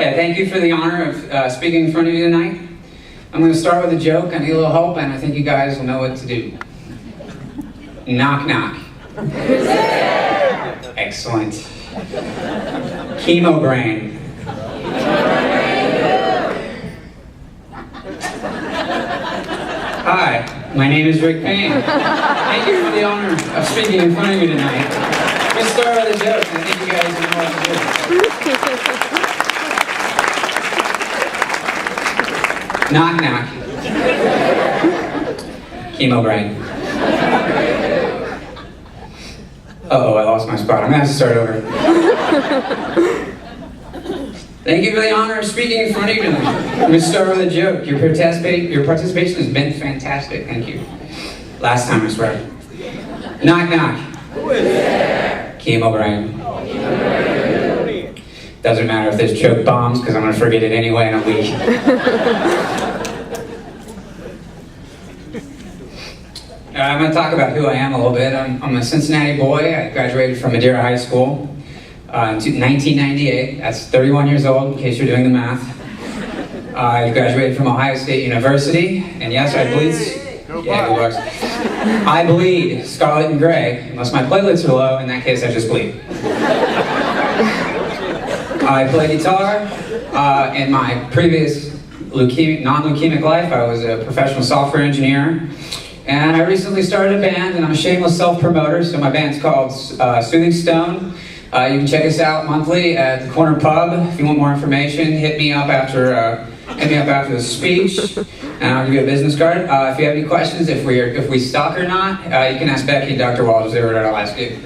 Yeah, thank you for the honor of speaking in front of you tonight. I'm going to start with a joke. I need a little help, and I think you guys will know what to do. Knock, knock. Who's there? Excellent. Chemo brain. Hi, my name is Rick Payne. Thank you for the honor of speaking in front of you tonight. Let's start with a joke, and I think you guys know what to do. Knock, knock. Chemo brain. Uh-oh, I lost my spot. I'm going to have to start over. Thank you for the honor of speaking in front of you tonight. I'm going to start with a joke. Your participation has been fantastic. Thank you. Last time, I swear. Knock, knock. Who is there? Chemo brain. Doesn't matter if this joke bombs, because I'm going to forget it anyway in a week. I'm going to talk about who I am a little bit. I'm a Cincinnati boy. I graduated from Madeira High School in 1998. That's 31 years old, in case you're doing the math. I graduated from Ohio State University, and yes, I bleed. Yeah, go Bucks. I bleed scarlet and gray, unless my platelets are low. In that case, I just bleed. I play guitar. In my previous non-leukemic life, I was a professional software engineer. And I recently started a band, and I'm a shameless self-promoter, so my band's called Soothing Stone. You can check us out monthly at the Corner Pub. If you want more information, hit me up after the speech, and I'll give you a business card. If you have any questions, if we stock or not, you can ask Becky and Dr. Walters. They were at our last gig.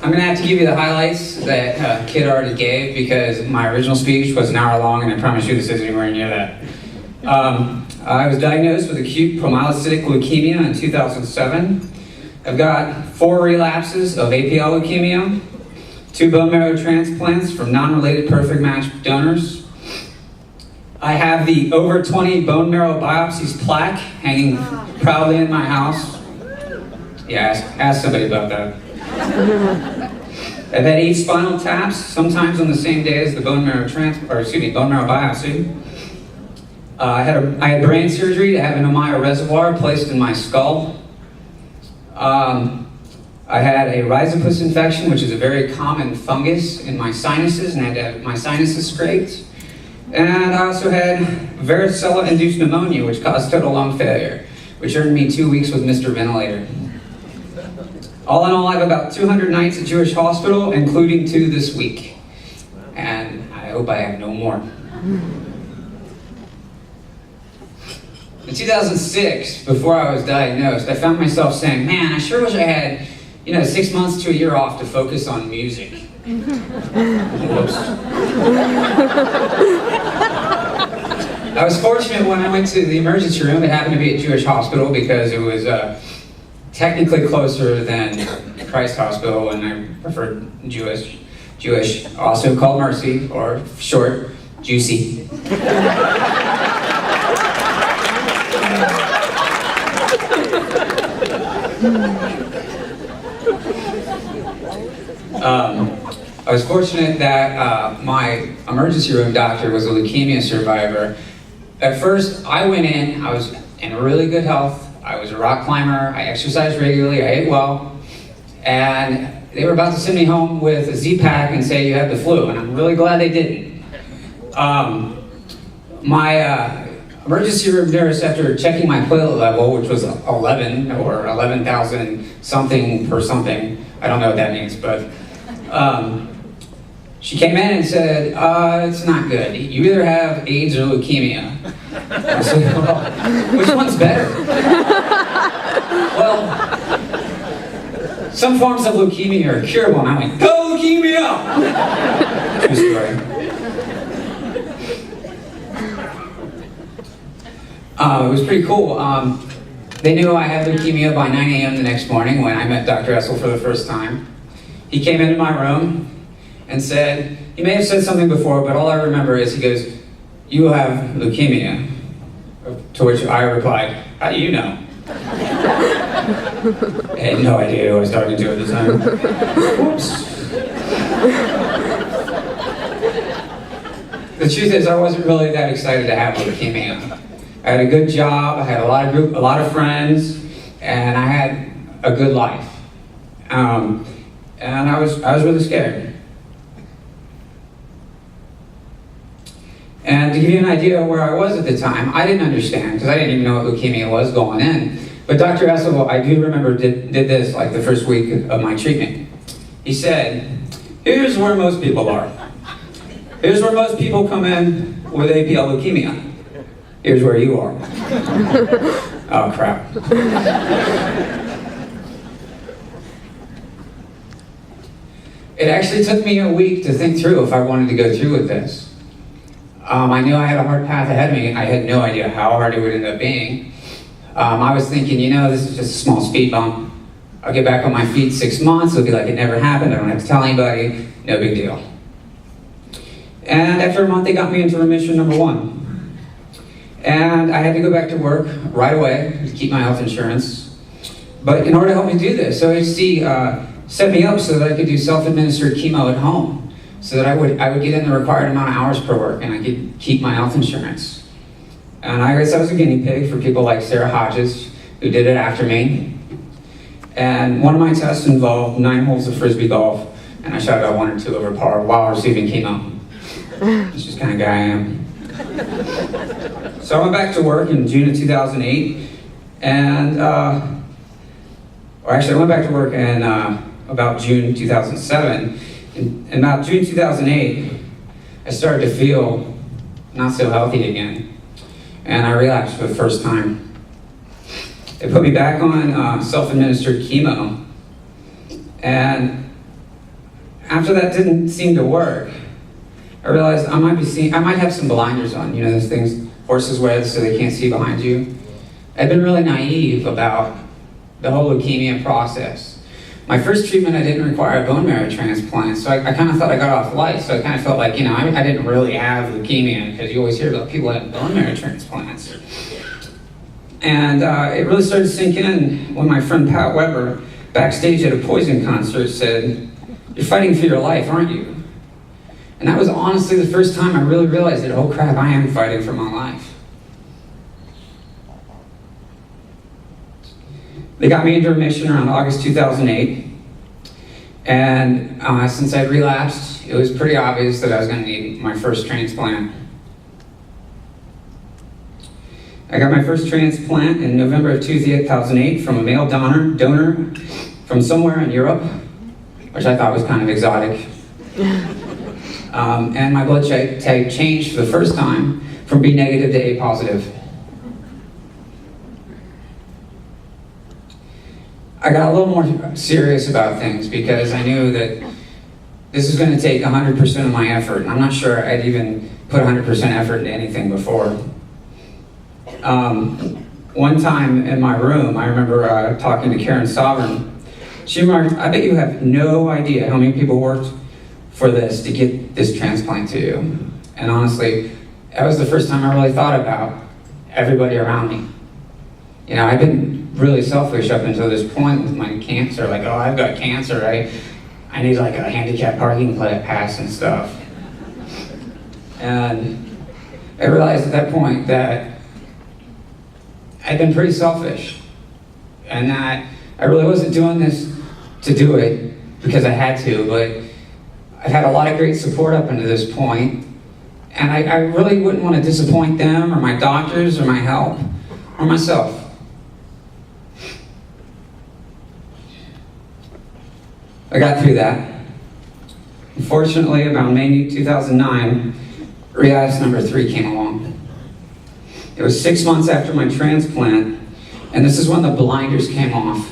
I'm going to have to give you the highlights that Kid already gave, because my original speech was an hour long, and I promise you this isn't anywhere near that. I was diagnosed with acute promyelocytic leukemia in 2007. I've got 4 relapses of APL leukemia, 2 bone marrow transplants from non-related perfect match donors. I have the over 20 bone marrow biopsies plaque hanging proudly in my house. Yeah, ask somebody about that. I've had 8 spinal taps, sometimes on the same day as the bone marrow biopsy. I had brain surgery to have an Ommaya reservoir placed in my skull. I had a rhizopus infection, which is a very common fungus in my sinuses, and I had to have my sinuses scraped. And I also had varicella-induced pneumonia, which caused total lung failure, which earned me 2 weeks with Mr. Ventilator. All in all, I have about 200 nights at Jewish Hospital, including 2 this week. And I hope I have no more. In 2006, before I was diagnosed, I found myself saying, man, I sure wish I had, 6 months to a year off to focus on music. Whoops. I was fortunate when I went to the emergency room. It happened to be at Jewish Hospital because it was technically closer than Christ Hospital, and I preferred Jewish, also called Mercy, or short, Juicy. I was fortunate that my emergency room doctor was a leukemia survivor. At first, I went in, I was in really good health. I was a rock climber, I exercised regularly, I ate well, and they were about to send me home with a Z-Pack and say you had the flu, and I'm really glad they didn't. My emergency room nurse, after checking my platelet level, which was 11 or 11,000 something per something, I don't know what that means, but she came in and said, it's not good. You either have AIDS or leukemia. I said, well, which one's better? Well, some forms of leukemia are curable, and I went, go leukemia! True story. It was pretty cool. They knew I had leukemia by 9 a.m. the next morning when I met Dr. Essel for the first time. He came into my room and said, he may have said something before, but all I remember is he goes, you have leukemia. To which I replied, how do you know? I had no idea who I was talking to at the time. Whoops. truth is, I wasn't really that excited to have leukemia. I had a good job, I had a lot of friends, and I had a good life. And I was really scared. And to give you an idea of where I was at the time, I didn't understand, because I didn't even know what leukemia was going in. But Dr. Esselville, I do remember, did this like the first week of my treatment. He said, here's where most people are. Here's where most people come in with APL leukemia. Here's where you are. Oh, crap. It actually took me a week to think through if I wanted to go through with this. I knew I had a hard path ahead of me. I had no idea how hard it would end up being. I was thinking, this is just a small speed bump. I'll get back on my feet 6 months. It'll be like it never happened. I don't have to tell anybody. No big deal. And after a month, they got me into remission number 1. And I had to go back to work right away to keep my health insurance. But in order to help me do this, OHC set me up so that I could do self-administered chemo at home, so that I would get in the required amount of hours per work and I could keep my health insurance. And I guess I was a guinea pig for people like Sarah Hodges, who did it after me. And one of my tests involved 9 holes of Frisbee golf, and I shot about 1 or 2 over par while receiving chemo. That's just the kind of guy I am. So I went back to work in June of 2008, and, I went back to work in about June 2007. In about June 2008, I started to feel not so healthy again, and I relapsed for the first time. They put me back on self-administered chemo, and after that didn't seem to work, I realized I might have some blinders on, those things horses wear so they can't see behind you. I'd been really naive about the whole leukemia process. My first treatment, I didn't require a bone marrow transplant, so I kind of thought I got off light, so I kind of felt like, I didn't really have leukemia, because you always hear about people having bone marrow transplants. And it really started to sink in when my friend Pat Weber, backstage at a Poison concert, said, "You're fighting for your life, aren't you?" And that was honestly the first time I really realized that, oh crap, I am fighting for my life. They got me into remission around August 2008. And since I'd relapsed, it was pretty obvious that I was going to need my first transplant. I got my first transplant in November of 2008 from a male donor from somewhere in Europe, which I thought was kind of exotic. And my blood type changed for the first time from B negative to A positive. I got a little more serious about things because I knew that this was going to take 100% of my effort. I'm not sure I'd even put 100% effort into anything before. One time in my room, I remember talking to Karen Sovereign. She remarked, "I bet you have no idea how many people worked for this to get this transplant to you." And honestly, that was the first time I really thought about everybody around me. I've been really selfish up until this point with my cancer. Like, oh, I've got cancer, I need like a handicap parking pass and stuff. And I realized at that point that I'd been pretty selfish, and that I really wasn't doing this to do it because I had to, but I've had a lot of great support up until this point, and I really wouldn't want to disappoint them or my doctors or my help or myself. I got through that. Unfortunately, about May 2009, relapse number 3 came along. It was 6 months after my transplant, and this is when the blinders came off.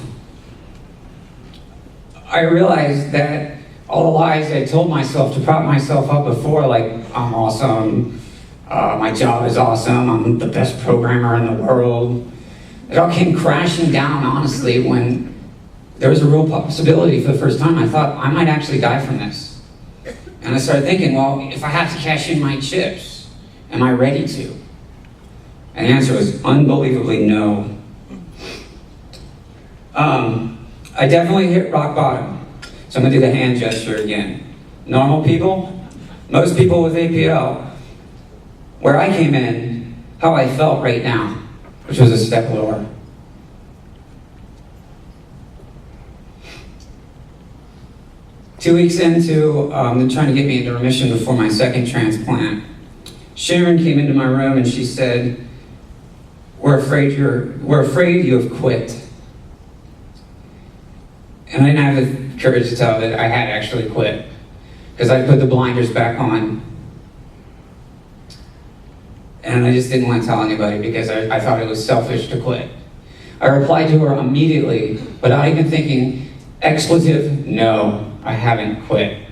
I realized that all the lies I told myself to prop myself up before, like, I'm awesome, my job is awesome, I'm the best programmer in the world, it all came crashing down, honestly, when there was a real possibility for the first time. I thought I might actually die from this. And I started thinking, well, if I have to cash in my chips, am I ready to? And the answer was unbelievably no. I definitely hit rock bottom. So I'm gonna do the hand gesture again. Normal people, most people with APL, where I came in, how I felt right now, which was a step lower. Two weeks into them trying to get me into remission before my second transplant, Sharon came into my room and she said, we're afraid you have quit. And I didn't have the courage to tell her that I had actually quit, because I put the blinders back on. And I just didn't want to tell anybody because I thought it was selfish to quit. I replied to her immediately, without even thinking, expletive, no, I haven't quit.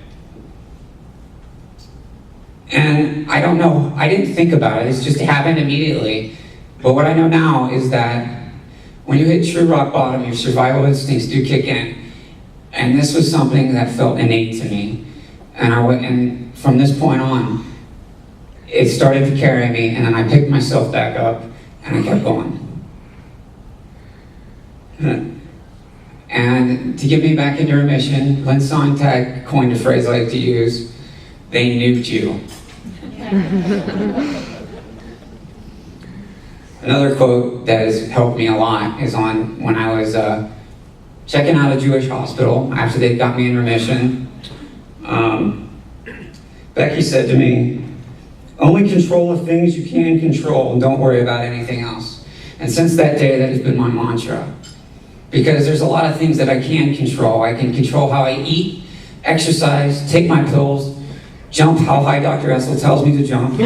And I don't know, I didn't think about it, it just happened immediately. But what I know now is that when you hit true rock bottom, your survival instincts do kick in. And this was something that felt innate to me. And from this point on, it started to carry me, and then I picked myself back up, and I kept going. And to get me back into remission, Lynn Sontag coined a phrase I like to use, they nuked you. Another quote that has helped me a lot is on when I was checking out a Jewish hospital after they got me in remission. Becky said to me, only control the things you can control and don't worry about anything else. And since that day, that has been my mantra. Because there's a lot of things that I can control. I can control how I eat, exercise, take my pills, jump how high Dr. Essel tells me to jump.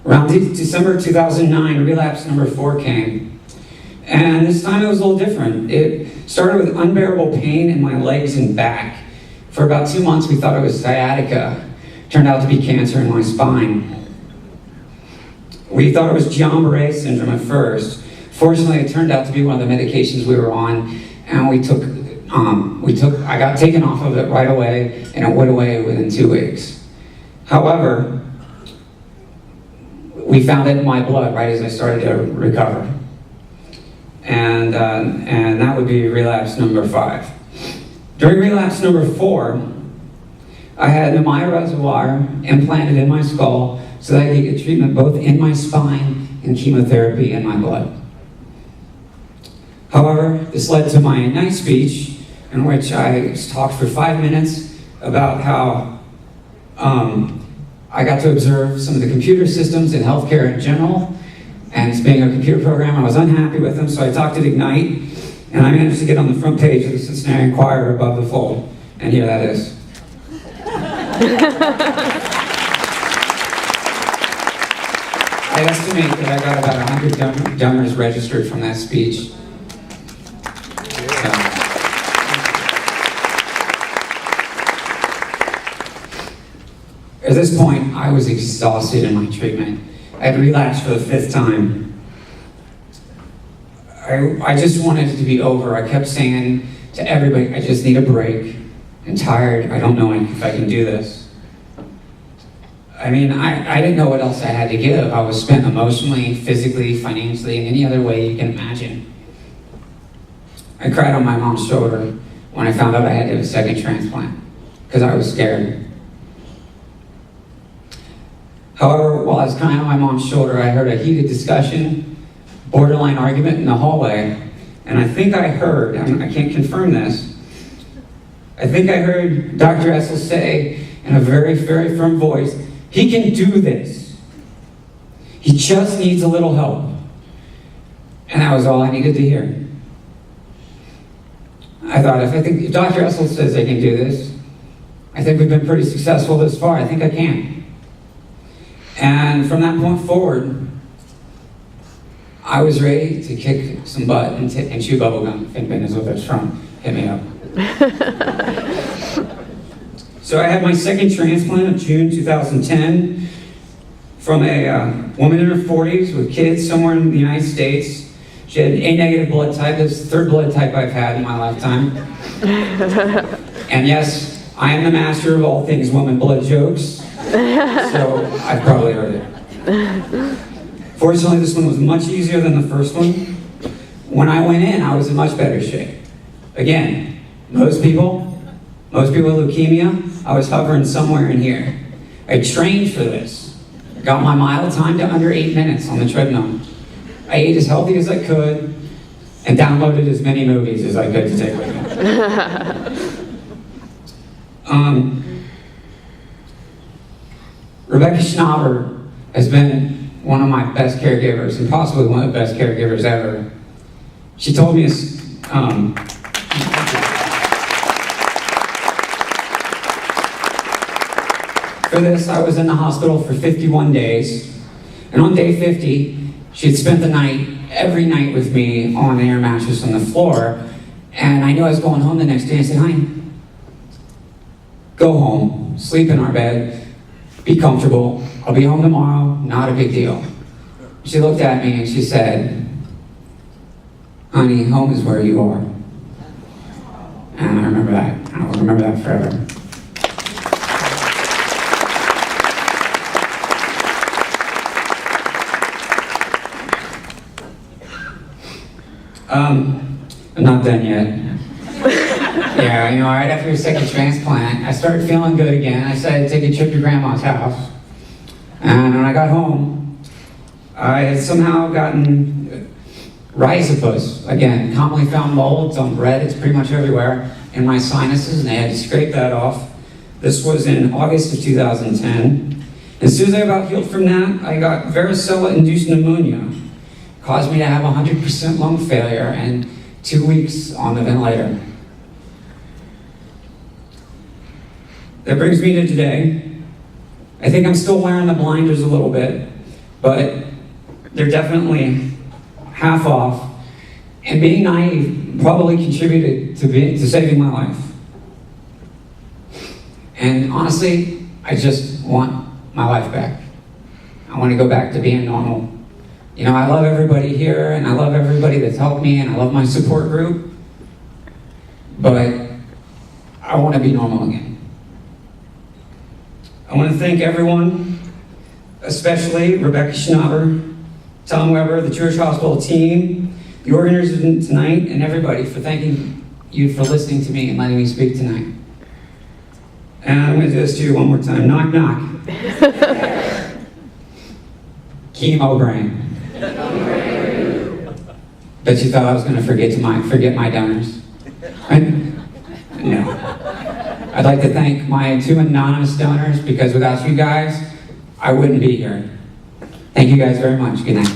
Around December 2009, relapse number 4 came. And this time it was a little different. It started with unbearable pain in my legs and back. For about 2 months, we thought it was sciatica. Turned out to be cancer in my spine. We thought it was Guillain-Barré syndrome at first. Fortunately, it turned out to be one of the medications we were on, and I got taken off of it right away, and it went away within 2 weeks. However, we found it in my blood right as I started to recover. And that would be relapse number 5. During relapse number 4, I had an Maya reservoir implanted in my skull so that I could get treatment both in my spine and chemotherapy in my blood. However, this led to my night speech in which I talked for 5 minutes about how I got to observe some of the computer systems in healthcare in general. And being a computer programmer, I was unhappy with them, so I talked at Ignite, and I managed to get on the front page of the Cincinnati Enquirer above the fold. And here that is. I estimate that I got about 100 donors registered from that speech. At this point, I was exhausted in my treatment. I had relapsed for the 5th time. I just wanted it to be over. I kept saying to everybody, I just need a break. I'm tired. I don't know if I can do this. I mean, I didn't know what else I had to give. I was spent emotionally, physically, financially, in any other way you can imagine. I cried on my mom's shoulder when I found out I had to have a second transplant, because I was scared. However, while I was crying on my mom's shoulder, I heard a heated discussion, borderline argument in the hallway, and I think I heard, I can't confirm this, I think I heard Dr. Essel say in a very, very firm voice, he can do this. He just needs a little help. And that was all I needed to hear. I thought, if Dr. Essel says I can do this, I think we've been pretty successful this far. I think I can. And from that point forward, I was ready to kick some butt and chew bubblegum. If anybody knows what that's from, hit me up. So I had my second transplant of June 2010 from a woman in her 40s with kids somewhere in the United States. She had A negative blood type. That's the 3rd blood type I've had in my lifetime. And yes, I am the master of all things woman blood jokes. So I've probably heard it. Fortunately, this one was much easier than the first one. When I went in, I was in much better shape. Again, most people with leukemia, I was hovering somewhere in here. I trained for this. I got my mile time to under 8 minutes on the treadmill. I ate as healthy as I could and downloaded as many movies as I could to take with me. Rebecca Schnauber has been one of my best caregivers, and possibly one of the best caregivers ever. She told me for this, I was in the hospital for 51 days, and on day 50, she had spent the night, every night with me on an air mattress on the floor, and I knew I was going home the next day. I said, honey, go home, sleep in our bed, be comfortable, I'll be home tomorrow, not a big deal. She looked at me and she said, honey, home is where you are. And I remember that. I'll remember that forever. I'm not done yet. Yeah, right after your second transplant, I started feeling good again. I decided to take a trip to Grandma's house. And when I got home, I had somehow gotten rhizopus, again, commonly found mold. It's on bread, it's pretty much everywhere, in my sinuses, and they had to scrape that off. This was in August of 2010. As soon as I about healed from that, I got varicella-induced pneumonia. Caused me to have 100% lung failure and 2 weeks on the ventilator. That brings me to today. I think I'm still wearing the blinders a little bit, but they're definitely half off. And being naive probably contributed to saving my life. And honestly, I just want my life back. I want to go back to being normal. I love everybody here, and I love everybody that's helped me, and I love my support group, but I want to be normal again. I want to thank everyone, especially Rebecca Schnauber, Tom Weber, the Jewish Hospital team, the organizers tonight, and everybody for thanking you for listening to me and letting me speak tonight. And I'm going to do this to you one more time. Knock, knock. Chemo brain. Bet you thought I was going to forget my donors. No. I'd like to thank my 2 anonymous donors, because without you guys, I wouldn't be here. Thank you guys very much. Good night.